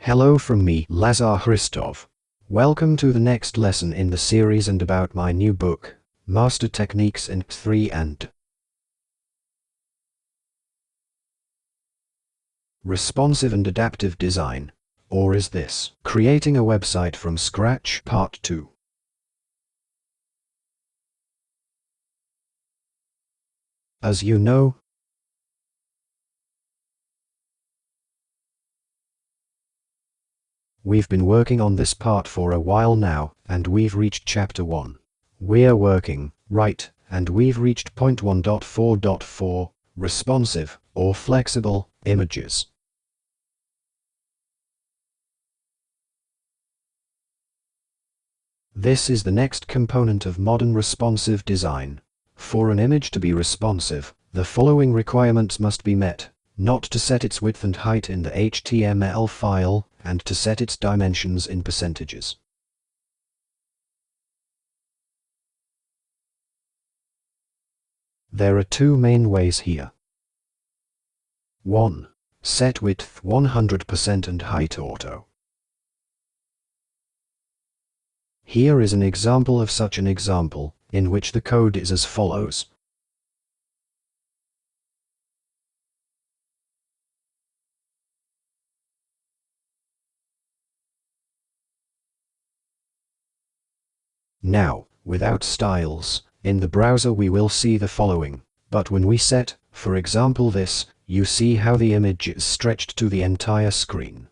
Hello from me, Lazar Hristov. Welcome to the next lesson in the series and about my new book, Master Techniques in 3 and Responsive and Adaptive Design. Or is this Creating a Website from Scratch, Part 2? As you know, we've been working on this part for a while now, and we've reached Chapter 1. We're working, right, and we've reached point 1.4.4, responsive, or flexible, images. This is the next component of modern responsive design. For an image to be responsive, the following requirements must be met: not to set its width and height in the HTML file, and to set its dimensions in percentages. There are two main ways here. 1. Set width 100% and height auto. Here is an example of such an example, in which the code is as follows. Now, without styles, in the browser we will see the following, but when we set, for example this, you see how the image is stretched to the entire screen.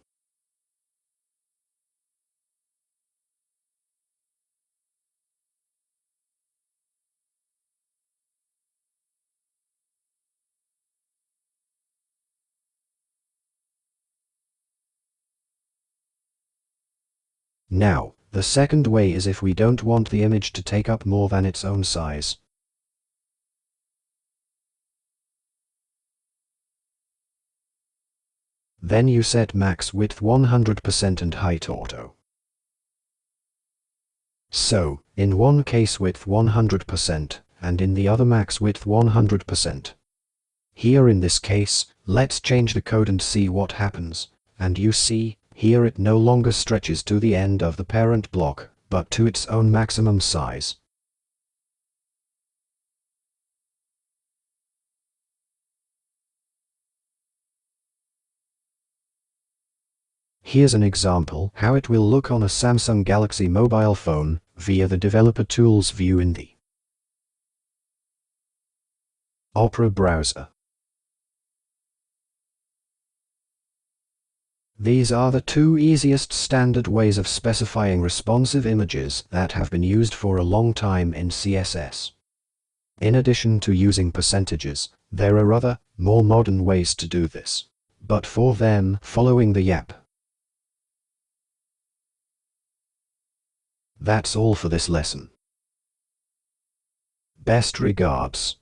Now, the second way is if we don't want the image to take up more than its own size. Then you set max width 100% and height auto. So, in one case width 100%, and in the other max width 100%. Here in this case, let's change the code and see what happens, and you see, here it no longer stretches to the end of the parent block, but to its own maximum size. Here's an example how it will look on a Samsung Galaxy mobile phone, via the Developer Tools view in the Opera browser. These are the two easiest standard ways of specifying responsive images that have been used for a long time in CSS. In addition to using percentages, there are other, more modern ways to do this. But for them, following the YAP. That's all for this lesson. Best regards.